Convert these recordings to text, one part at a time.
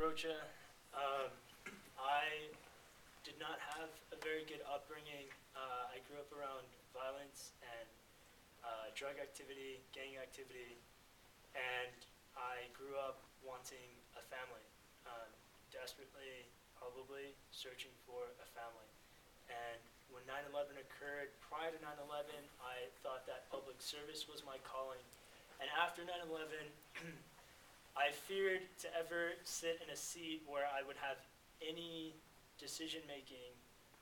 Roche. I did not have a very good upbringing. I grew up around violence and drug activity, gang activity, and I grew up wanting a family, desperately, probably searching for a family. And when 9/11 occurred, prior to 9/11, I thought that public service was my calling. And after 9/11, I feared to ever sit in a seat where I would have any decision making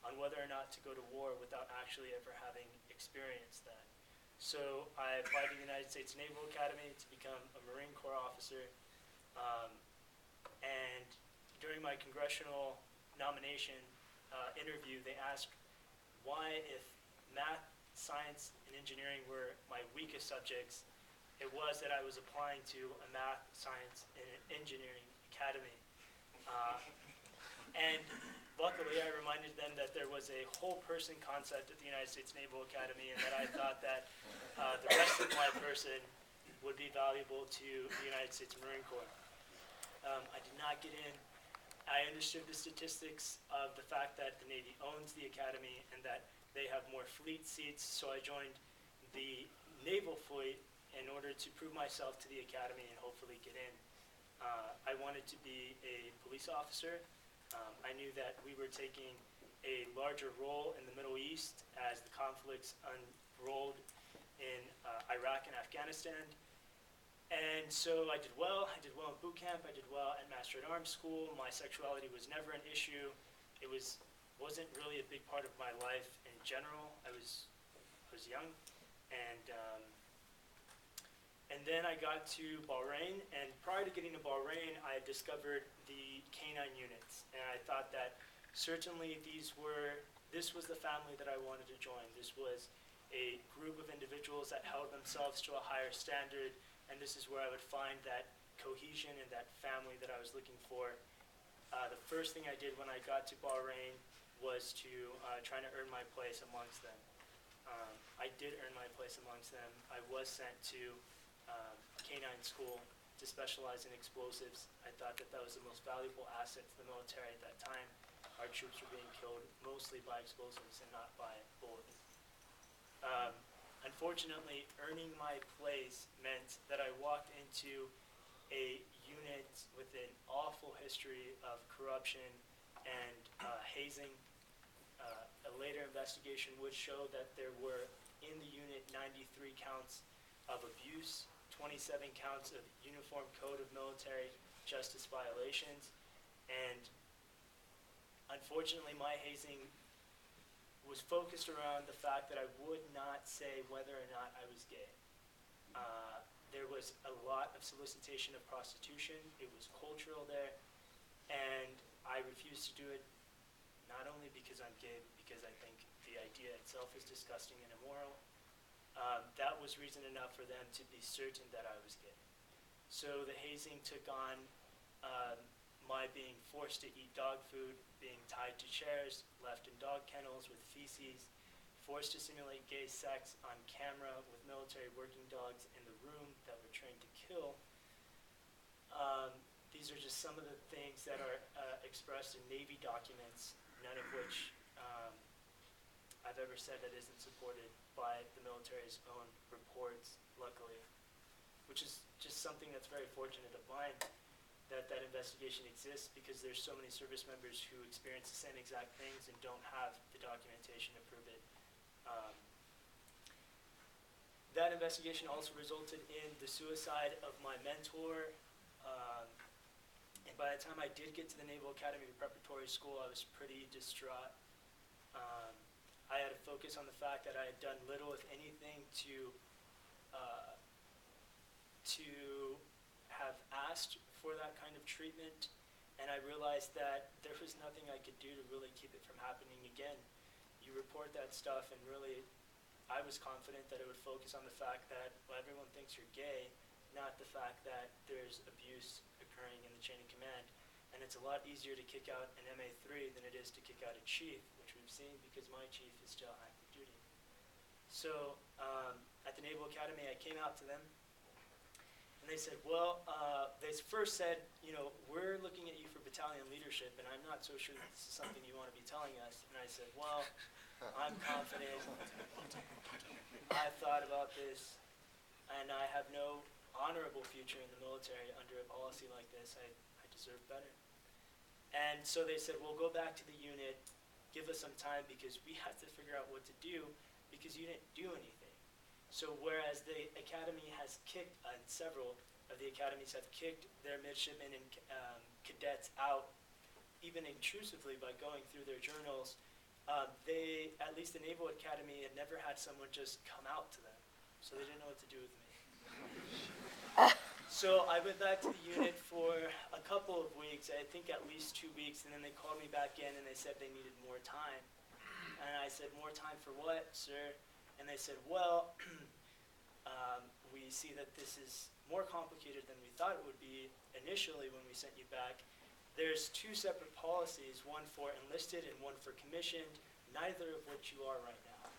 on whether or not to go to war without actually ever having experienced that. So I applied to the United States Naval Academy to become a Marine Corps officer. And during my congressional nomination interview, they asked why, if math, science, and engineering were my weakest subjects, it was that I was applying to a math, science, and engineering academy. And luckily, I reminded them that there was a whole person concept at the United States Naval Academy, and that I thought that the rest of my person would be valuable to the United States Marine Corps. I did not get in. I understood the statistics of the fact that the Navy owns the academy and that they have more fleet seats, so I joined the naval fleet in order to prove myself to the academy and hopefully get in. I wanted to be a police officer. I knew that we were taking a larger role in the Middle East as the conflicts unrolled in Iraq and Afghanistan. And so I did well. I did well in boot camp. I did well at Master at Arms school. My sexuality was never an issue. It wasn't really a big part of my life in general. I was young, and then I got to Bahrain. And prior to getting to Bahrain, I discovered the canine units, and I thought that certainly this was the family that I wanted to join. This was a group of individuals that held themselves to a higher standard. And this is where I would find that cohesion and that family that I was looking for. The first thing I did when I got to Bahrain was to try to earn my place amongst them. I did earn my place amongst them. I was sent to canine school to specialize in explosives. I thought that that was the most valuable asset to the military at that time. Our troops were being killed mostly by explosives and not by bullets. Unfortunately, earning my place meant that I walked into a unit with an awful history of corruption and hazing. A later investigation would show that there were in the unit 93 counts of abuse, 27 counts of Uniform Code of Military Justice violations, and unfortunately my hazing was focused around the fact that I would not say whether or not I was gay. There was a lot of solicitation of prostitution. It was cultural there, and I refused to do it, not only because I'm gay, but because I think the idea itself is disgusting and immoral. That was reason enough for them to be certain that I was gay. So the hazing took on my being forced to eat dog food, being tied to chairs, left in dog kennels with feces, forced to simulate gay sex on camera with military working dogs in the room that were trained to kill. These are just some of the things that are expressed in Navy documents, none of which I've ever said that isn't supported by the military's own reports, luckily, which is just something that's very fortunate of mine, that that investigation exists, because there's so many service members who experience the same exact things and don't have the documentation to prove it. That investigation also resulted in the suicide of my mentor, and by the time I did get to the Naval Academy Preparatory School, I was pretty distraught. I had to focus on the fact that I had done little, if anything, to have asked for that kind of treatment, and I realized that there was nothing I could do to really keep it from happening again. You report that stuff, and really, I was confident that it would focus on the fact that, well, everyone thinks you're gay, not the fact that there's abuse occurring in the chain of command. And it's a lot easier to kick out an MA3 than it is to kick out a chief, which we've seen because my chief is still active duty. So at the Naval Academy, I came out to them, and they said, well, they first said, we're looking at you for leadership, and I'm not so sure this is something you want to be telling us. And I said, well, I'm confident. I've thought about this, and I have no honorable future in the military under a policy like this. I deserve better. And so they said, well, go back to the unit, give us some time because we have to figure out what to do because you didn't do anything. So whereas the academy has kicked, and several of the academies have kicked their midshipmen and cadets out, even intrusively by going through their journals, they, at least the Naval Academy, had never had someone just come out to them. So they didn't know what to do with me. So I went back to the unit for a couple of weeks, I think at least 2 weeks, and then they called me back in and they said they needed more time. And I said, more time for what, sir? And they said, well, we see that this is more complicated than we thought it would be initially when we sent you back. There's 2 separate policies, one for enlisted and one for commissioned, neither of which you are right now.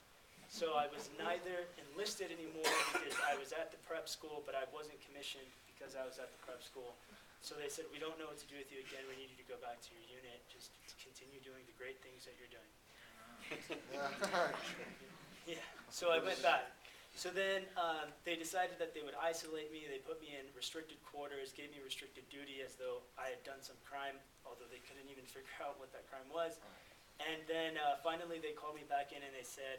So I was neither enlisted anymore because I was at the prep school, but I wasn't commissioned because I was at the prep school. So they said, we don't know what to do with you again. We need you to go back to your unit. Just continue doing the great things that you're doing. Yeah. So I went back. So then they decided that they would isolate me. They put me in restricted quarters, gave me restricted duty as though I had done some crime, although they couldn't even figure out what that crime was. And then finally they called me back in and they said,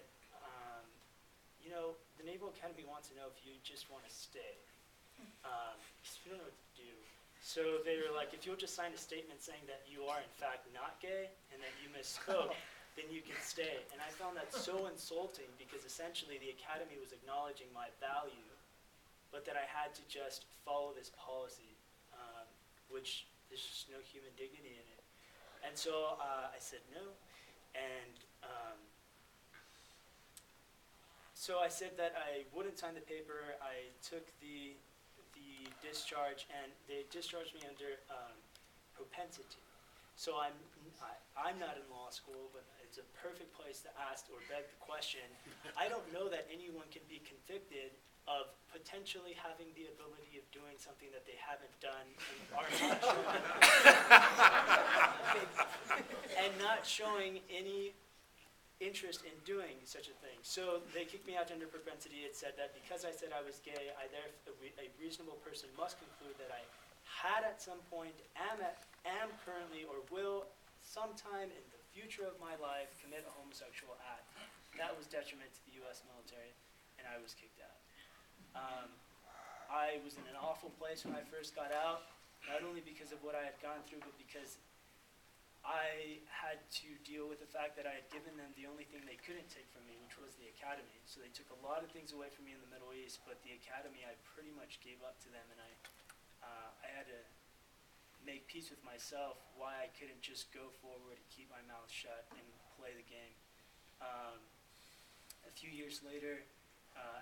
you know, the Naval Academy wants to know if you just want to stay. Because we don't know what to do. So they were like, if you'll just sign a statement saying that you are in fact not gay and that you misspoke, then you can stay. And I found that so insulting because essentially the academy was acknowledging my value, but that I had to just follow this policy, which there's just no human dignity in it. And so I said no, and so I said that I wouldn't sign the paper. I took the discharge, and they discharged me under propensity. So I'm not in law school, but it's a perfect place to ask or beg the question. I don't know that anyone can be convicted of potentially having the ability of doing something that they haven't done and are not showing, and not showing any interest in doing such a thing. So they kicked me out under propensity. It said that because I said I was gay, a reasonable person must conclude that I had at some point, am currently, or will sometime in the future of my life commit a homosexual act. That was detriment to the U.S. military, and I was kicked out. I was in an awful place when I first got out, not only because of what I had gone through, but because I had to deal with the fact that I had given them the only thing they couldn't take from me, which was the academy. So they took a lot of things away from me in the Middle East, but the academy I pretty much gave up to them, and I had to make peace with myself why I couldn't just go forward and keep my mouth shut and play the game. A few years later,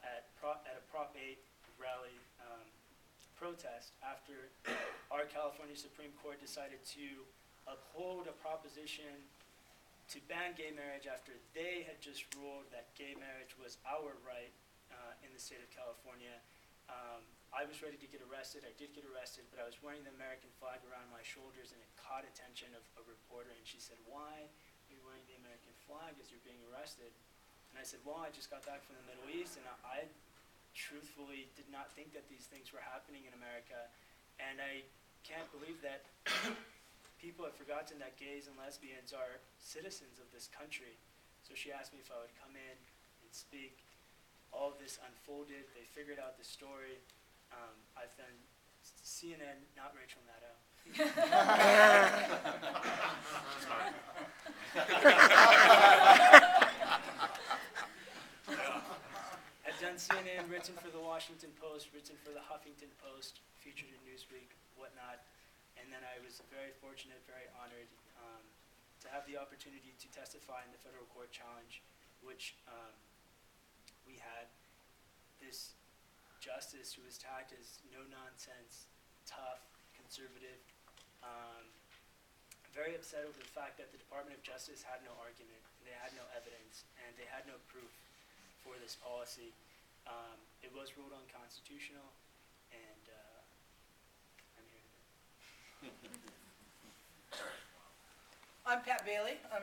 at a Prop 8 rally protest, after our California Supreme Court decided to uphold a proposition to ban gay marriage after they had just ruled that gay marriage was our right in the state of California. I was ready to get arrested. I did get arrested, but I was wearing the American flag around my shoulders, and it caught attention of a reporter, and she said, why are you wearing the American flag as you're being arrested? And I said, well, I just got back from the Middle East, and I truthfully did not think that these things were happening in America, and I can't believe that people have forgotten that gays and lesbians are citizens of this country. So she asked me if I would come in and speak. All of this unfolded. They figured out the story. I've done CNN, not Rachel Maddow. I've done CNN, written for the Washington Post, written for the Huffington Post, featured in Newsweek, whatnot. And then I was very fortunate, very honored to have the opportunity to testify in the federal court challenge, which we had this justice who was tagged as no-nonsense, tough, conservative, very upset over the fact that the Department of Justice had no argument, and they had no evidence, and they had no proof for this policy. It was ruled unconstitutional, and I'm here today. I'm Pat Bailey. I'm